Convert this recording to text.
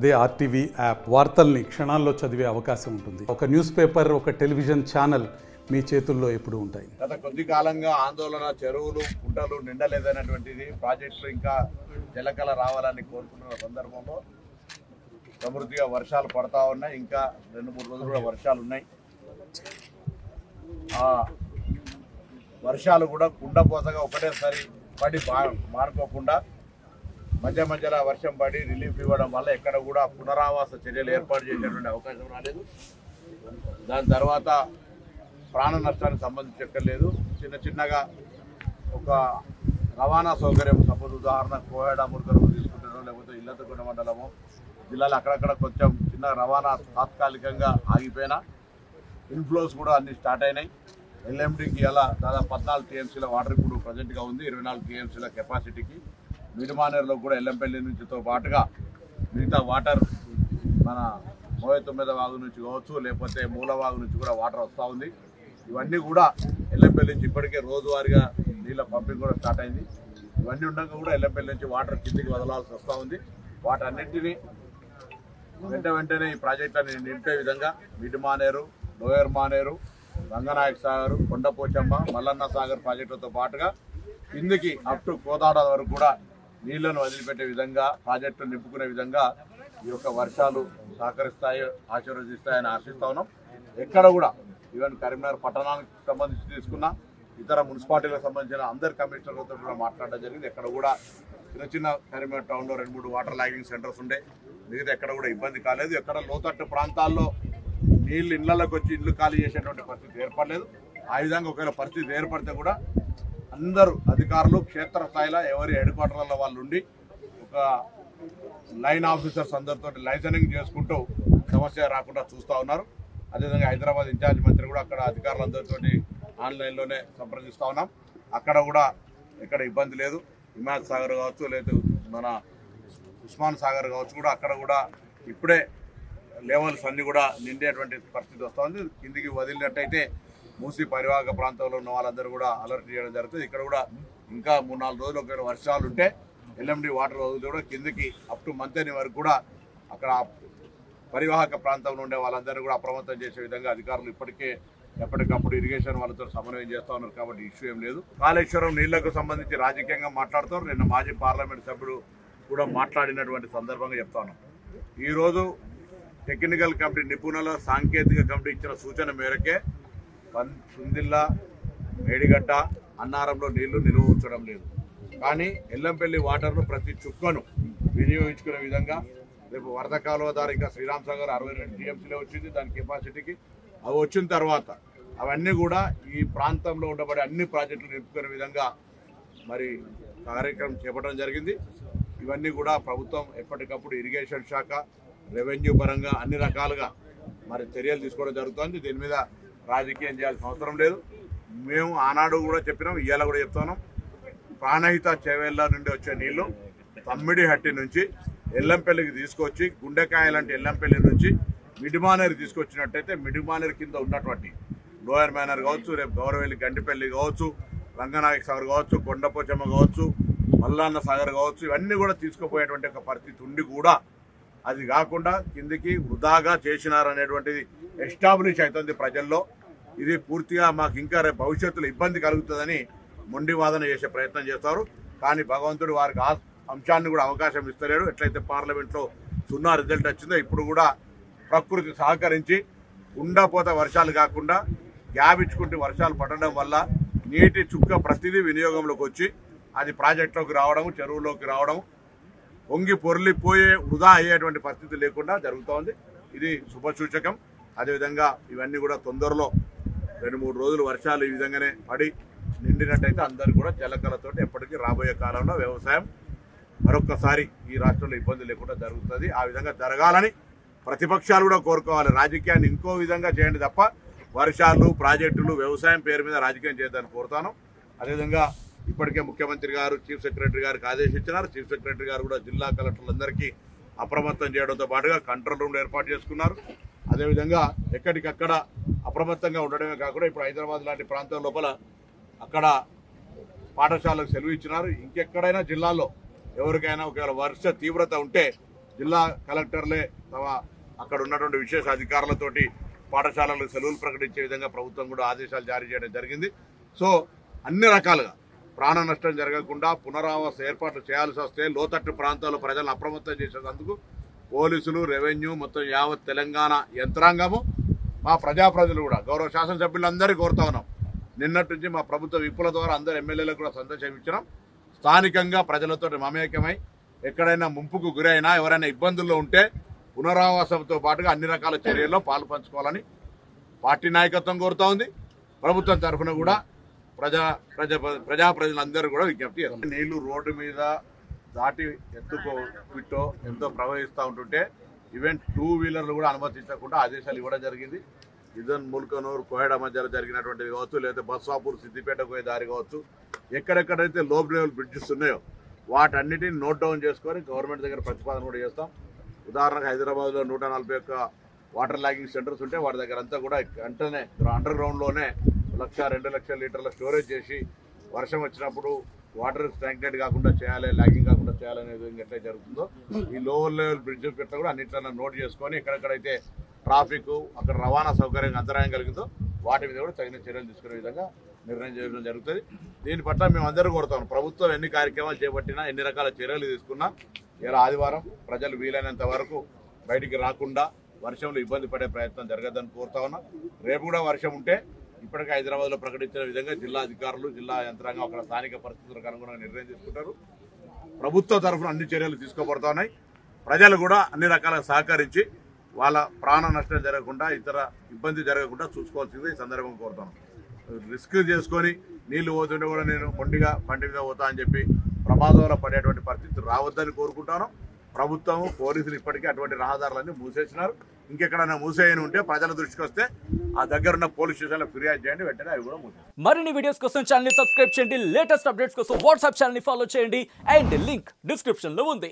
అదే RTV app వార్తల్ని క్షణాల్లో చదివే అవకాశం ఉంటుంది. ఒక న్యూస్ పేపర్, ఒక టెలివిజన్ ఛానల్ మీ చేతుల్లో ఎప్పుడూ ఉంటాయి. గత కొద్ది కాలంగా ఆందోళన, చెరువులు కుంటలు నిండలేదనేటువంటిది, ప్రాజెక్టులు ఇంకా జలకళ రావాలని కోరుకుంటున్న సందర్భంలో సమృద్ధిగా వర్షాలు పడతా ఉన్నాయి. ఇంకా 2-3 రోజులు కూడా వర్షాలు ఉన్నాయి. ఆ వర్షాలు కూడా కుండపోతగా ఒకటేసారి పడి మానుకోకుండా మధ్య మధ్యలో వర్షం పడి రిలీఫ్ ఇవ్వడం వల్ల ఎక్కడ కూడా పునరావాస చర్యలు ఏర్పాటు చేసేటువంటి అవకాశం రాలేదు. దాని తర్వాత ప్రాణ నష్టానికి సంబంధించక్కర్లేదు, చిన్న చిన్నగా ఒక రవాణా సౌకర్యం, సపోజ్ ఉదాహరణ కోయడ మురుగరు తీసుకుంటారో లేకపోతే ఇల్లతగూడ మండలము జిల్లాలో అక్కడక్కడ కొంచెం చిన్న రవాణా తాత్కాలికంగా ఆగిపోయినా ఇన్ఫ్లోస్ కూడా అన్ని స్టార్ట్ అయినాయి. ఎల్ఎండికి అలా దాదాపు 14 టీఎంసీల వాటర్ ఇప్పుడు ప్రజెంట్గా ఉంది. 24 టీఎంసీల కెపాసిటీకి మిడిమానేరులో కూడా ఎల్లంపల్లి నుంచితో పాటుగా మిగతా వాటర్ మన 39 వాగు నుంచి కావచ్చు, లేకపోతే మూలవాగు నుంచి కూడా వాటర్ వస్తూ ఉంది. ఇవన్నీ కూడా ఎల్లంపల్లి నుంచి ఇప్పటికే రోజువారీగా నీళ్ళ పంపింగ్ కూడా స్టార్ట్ అయింది. ఇవన్నీ ఉండగా కూడా ఎల్లంపల్లి నుంచి వాటర్ కిందికి వదలాల్సి వస్తూ ఉంది. వాటన్నింటినీ వెంటనే ఈ ప్రాజెక్టులను నింపే విధంగా మిడిమానేరు, లోయర్ మానేరు, రంగనాయక సాగర్, కొండపోచమ్మ, మల్లన్న సాగర్ ప్రాజెక్టులతో పాటుగా కిందికి అప్ టు కోదాడ వరకు కూడా నీళ్లను వదిలిపెట్టే విధంగా, ప్రాజెక్టులు నింపుకునే విధంగా ఈ యొక్క వర్షాలు సహకరిస్తాయి, ఆశీర్వదిస్తాయని ఆశిస్తా ఉన్నాం. ఎక్కడ కూడా ఈవెన్ కరీంనగర్ పట్టణానికి సంబంధించి తీసుకున్న ఇతర మున్సిపాలిటీలకు సంబంధించిన అందరి కమిషనర్లతో కూడా మాట్లాడడం జరిగింది. ఎక్కడ కూడా చిన్న కరీంనగర్ టౌన్లో 2-3 వాటర్ లాగింగ్ సెంటర్స్ ఉండే, మిగతా ఎక్కడ కూడా ఇబ్బంది కాలేదు. ఎక్కడ లోతట్టు ప్రాంతాల్లో నీళ్లు ఇళ్లలోకి వచ్చి ఇల్లు ఖాళీ చేసేటువంటి పరిస్థితి ఏర్పడలేదు. ఆ విధంగా ఒకవేళ పరిస్థితి ఏర్పడితే కూడా అందరూ అధికారులు క్షేత్రస్థాయిలో ఎవరి హెడ్ క్వార్టర్లలో వాళ్ళు ఉండి ఒక లైన్ ఆఫీసర్స్ అందరితో లైసెనింగ్ చేసుకుంటూ సమస్య రాకుండా చూస్తూ ఉన్నారు. అదేవిధంగా హైదరాబాద్ ఇన్ఛార్జ్ మంత్రి కూడా అక్కడ అధికారులందరితో ఆన్లైన్లోనే సంప్రదిస్తూ ఉన్నాం. అక్కడ కూడా ఎక్కడ ఇబ్బంది లేదు. హిమాయత్ సాగర్ కావచ్చు, లేదా మన ఉస్మాన్ సాగర్ కావచ్చు, కూడా అక్కడ కూడా ఇప్పుడే లెవెల్స్ అన్నీ కూడా నిండేటువంటి పరిస్థితి వస్తుంది. కిందికి వదిలినట్టయితే మూసీ పరివాహక ప్రాంతంలో ఉన్న వాళ్ళందరూ కూడా అలర్ట్ చేయడం జరుగుతుంది. ఇక్కడ కూడా ఇంకా 3-4 రోజులు ఒకవేళ వర్షాలు ఉంటే ఎల్ఎండి వాటర్ వదిలి కూడా కిందికి అప్ టు మంతేని వరకు కూడా అక్కడ పరివాహక ప్రాంతంలో ఉండే వాళ్ళందరూ కూడా అప్రమత్తం చేసే విధంగా అధికారులు ఇప్పటికే ఎప్పటికప్పుడు ఇరిగేషన్ వాళ్ళతో సమన్వయం చేస్తూ ఉన్నారు. కాబట్టి ఇష్యూ ఏం లేదు. కాళేశ్వరం నీళ్లకు సంబంధించి రాజకీయంగా మాట్లాడుతారు. నిన్న మాజీ పార్లమెంట్ సభ్యుడు కూడా మాట్లాడినటువంటి సందర్భంగా చెప్తా ఉన్నాం. ఈరోజు టెక్నికల్ కమిటీ, నిపుణుల సాంకేతిక కమిటీ ఇచ్చిన సూచన మేరకే సుందిల్లా, మేడిగడ్డ, అన్నారంలో నీళ్లు నిల్వ ఉంచడం లేదు. కానీ ఎల్లంపల్లి వాటర్ను ప్రతి చుక్కను వినియోగించుకునే విధంగా రేపు వరద కాలువ ద్వారా ఇంకా శ్రీరామ్ సాగర్ 62 టీఎంసీలో వచ్చింది. దాని కెపాసిటీకి అవి వచ్చిన తర్వాత అవన్నీ కూడా ఈ ప్రాంతంలో ఉండబడే అన్ని ప్రాజెక్టులు నింపుకునే విధంగా మరి కార్యక్రమం చేపట్టడం జరిగింది. ఇవన్నీ కూడా ప్రభుత్వం ఎప్పటికప్పుడు ఇరిగేషన్ శాఖ, రెవెన్యూ పరంగా అన్ని రకాలుగా మరి చర్యలు తీసుకోవడం జరుగుతుంది. దీని మీద రాజకీయం చేయాల్సిన అవసరం లేదు. మేము ఆనాడు కూడా చెప్పినాం, ఇవాళ కూడా చెప్తున్నాం. ప్రాణహిత చేవేళ్ల నుండి వచ్చే నీళ్లు తమ్మిడిహట్టి నుంచి ఎల్లంపల్లికి తీసుకొచ్చి, గుండెకాయ లాంటి ఎల్లంపల్లి నుంచి మిడిమానేరు తీసుకొచ్చినట్టయితే మిడిమానేరు కింద ఉన్నటువంటి లోయర్ మేనర్ కావచ్చు, రేపు గౌరవెల్లి గండిపల్లి కావచ్చు, రంగనాయక సాగర్ కావచ్చు, కొండపోచమ్మ కావచ్చు, మల్లన్న సాగర్ కావచ్చు, ఇవన్నీ కూడా తీసుకుపోయేటువంటి ఒక పరిస్థితి ఉండి కూడా అది కాకుండా కిందికి వృధాగా చేసినారనేటువంటిది ఎస్టాబ్లిష్ అవుతుంది ప్రజల్లో. ఇది పూర్తిగా మాకు ఇంకా రేపు భవిష్యత్తులో ఇబ్బంది కలుగుతుందని మొండి వాదన చేసే ప్రయత్నం చేస్తారు. కానీ భగవంతుడు వారికి ఆ అంశాన్ని కూడా అవకాశం ఇస్తలేడు. ఎట్లయితే పార్లమెంట్లో 0 రిజల్ట్ వచ్చిందో ఇప్పుడు కూడా ప్రకృతి సహకరించి ఉండపోత వర్షాలు కాకుండా గ్యాప్ ఇచ్చుకుంటూ వర్షాలు పడడం వల్ల నీటి చుక్క ప్రతిదీ వినియోగంలోకి వచ్చి అది ప్రాజెక్టులోకి రావడం, చెరువులోకి రావడం, పొంగి పొర్లిపోయే వృధా అయ్యేటువంటి పరిస్థితి లేకుండా జరుగుతోంది. ఇది శుభసూచకం. అదేవిధంగా ఇవన్నీ కూడా తొందరలో 2-3 రోజులు వర్షాలు ఈ విధంగానే పడి నిండినట్టయితే అందరూ కూడా జలకళతో ఎప్పటికీ రాబోయే కాలంలో వ్యవసాయం మరొక్కసారి ఈ రాష్ట్రంలో ఇబ్బంది లేకుండా జరుగుతుంది. ఆ విధంగా జరగాలని ప్రతిపక్షాలు కూడా కోరుకోవాలి. రాజకీయాన్ని ఇంకో విధంగా చేయండి తప్ప వర్షాలు, ప్రాజెక్టులు, వ్యవసాయం పేరు మీద రాజకీయం చేయడానికి కోరుతాను. అదేవిధంగా ఇప్పటికే ముఖ్యమంత్రి గారు చీఫ్ సెక్రటరీ గారికి ఆదేశించినారు. చీఫ్ సెక్రటరీ గారు కూడా జిల్లా కలెక్టర్లందరికీ అప్రమత్తం చేయడంతో పాటుగా కంట్రోల్ రూమ్ ఏర్పాటు చేసుకున్నారు. అదేవిధంగా ఎక్కడికక్కడ అప్రమత్తంగా ఉండడమే కాకుండా ఇప్పుడు హైదరాబాద్ లాంటి ప్రాంతం లోపల అక్కడ పాఠశాలకు సెలవు ఇచ్చినారు. ఇంకెక్కడైనా జిల్లాలో ఎవరికైనా ఒకవేళ వర్ష తీవ్రత ఉంటే జిల్లా కలెక్టర్లే అక్కడ ఉన్నటువంటి విశేష అధికారులతోటి పాఠశాలలకు సెలవులు ప్రకటించే విధంగా ప్రభుత్వం కూడా ఆదేశాలు జారీ చేయడం జరిగింది. సో అన్ని రకాలుగా ప్రాణ నష్టం జరగకుండా పునరావాస ఏర్పాట్లు చేయాల్సి వస్తే లోతట్టు ప్రాంతాల్లో ప్రజలను అప్రమత్తం చేసేందుకు పోలీసులు, రెవెన్యూ, మొత్తం యావత్ తెలంగాణ యంత్రాంగము, మా ప్రజలు కూడా గౌరవ శాసనసభ్యులందరికీ కోరుతా ఉన్నాం. నిన్నటి నుంచి మా ప్రభుత్వ విప్పుల ద్వారా అందరు ఎమ్మెల్యేలకు కూడా సందేశం ఇచ్చినాం. స్థానికంగా ప్రజలతో మమేకమై ఎక్కడైనా ముంపుకు గురైనా ఎవరైనా ఇబ్బందుల్లో ఉంటే పునరావాసంతో పాటుగా అన్ని రకాల చర్యల్లో పాలు పంచుకోవాలని పార్టీ నాయకత్వం కోరుతా ఉంది. ప్రభుత్వం తరఫున కూడా ప్రజలందరూ కూడా విజ్ఞప్తి చేస్తారు. నీళ్లు రోడ్డు మీద దాటి ఎంతో ప్రవహిస్తూ ఉంటుంటే ఈవెన్ 2 వీలర్లు కూడా అనుమతించకుండా ఆదేశాలు ఇవ్వడం జరిగింది. ఇదన్ ముల్కనూరు కోహెడ మధ్యలో జరిగినటువంటిది కావచ్చు, లేదా బస్సాపూర్ సిద్దిపేట పోయే దారి కావచ్చు, ఎక్కడెక్కడైతే లో లెవెల్ బ్రిడ్జెస్ ఉన్నాయో వాటన్నిటిని నోట్ డౌన్ చేసుకొని గవర్నమెంట్ దగ్గర ప్రతిపాదన కూడా చేస్తాం. ఉదాహరణకు హైదరాబాద్లో 141 వాటర్ లాగింగ్ సెంటర్స్ ఉంటే వాటి దగ్గర అంతా కూడా వెంటనే అండర్ గ్రౌండ్లోనే 1,00,000-2 లక్షల లీటర్ల స్టోరేజ్ చేసి వర్షం వచ్చినప్పుడు వాటర్ స్టాగ్నేట్ కాకుండా చేయాలి, లాగింగ్ కాకుండా చేయాలనేది ఎట్లా జరుగుతుందో ఈ లోవర్ లెవెల్ బ్రిడ్జెస్ పెట్ట కూడా అన్నింటిలో నోట్ చేసుకొని ఎక్కడెక్కడైతే ట్రాఫిక్ అక్కడ రవాణా సౌకర్యం అంతరాయం కలిగిందో వాటి మీద కూడా తగిన చర్యలు తీసుకునే విధంగా నిర్ణయం చేయడం జరుగుతుంది. దీని పట్ల మేము అందరూ కోరుతాం. ప్రభుత్వం ఎన్ని కార్యక్రమాలు చేపట్టినా, ఎన్ని రకాల చర్యలు తీసుకున్నా ఇలా ఆదివారం ప్రజలు వీలైనంత వరకు బయటికి రాకుండా వర్షంలో ఇబ్బంది పడే ప్రయత్నం జరగదని కోరుతా ఉన్నాం. రేపు కూడా వర్షం ఉంటే ఇప్పటికే హైదరాబాద్లో ప్రకటించిన విధంగా జిల్లా అధికారులు, జిల్లా యంత్రాంగం అక్కడ స్థానిక పరిస్థితులకు అనుగుణంగా నిర్ణయం తీసుకుంటారు. ప్రభుత్వ తరఫున అన్ని చర్యలు తీసుకోబడుతూ ఉన్నాయి. ప్రజలు కూడా అన్ని రకాలుగా సహకరించి వాళ్ళ ప్రాణ నష్టం జరగకుండా, ఇతర ఇబ్బంది జరగకుండా చూసుకోవాల్సింది ఈ సందర్భంగా కోరుతాను. రిస్క్ చేసుకొని నీళ్లు పోతుంటే కూడా నేను మొండిగా బండి మీద పోతా అని చెప్పి ప్రమాదంలో పడేటువంటి పరిస్థితి రావద్దని కోరుకుంటాను. ప్రభుత్వం, పోలీసులు ఇప్పటికే అటువంటి రహదారులన్నీ మూసేసినారు. ఇంకెక్కడైనా మూసేయని ఉంటే ప్రజల దృష్టికి వస్తే ఆ దగ్గరున్న పోలీస్ స్టేషన్లో ఫిర్యాదు చేయండి, వెంటనే అవి కూడా మూసేస్తారు. మరిన్ని వీడియోస్ కోసం ఛానల్ ని సబ్స్క్రైబ్ చేయండి, లేటెస్ట్ అప్డేట్స్ కోసం వాట్సాప్ ఛానల్ ని ఫాలో చేయండి అండ్ లింక్ డిస్క్రిప్షన్ లో ఉంది.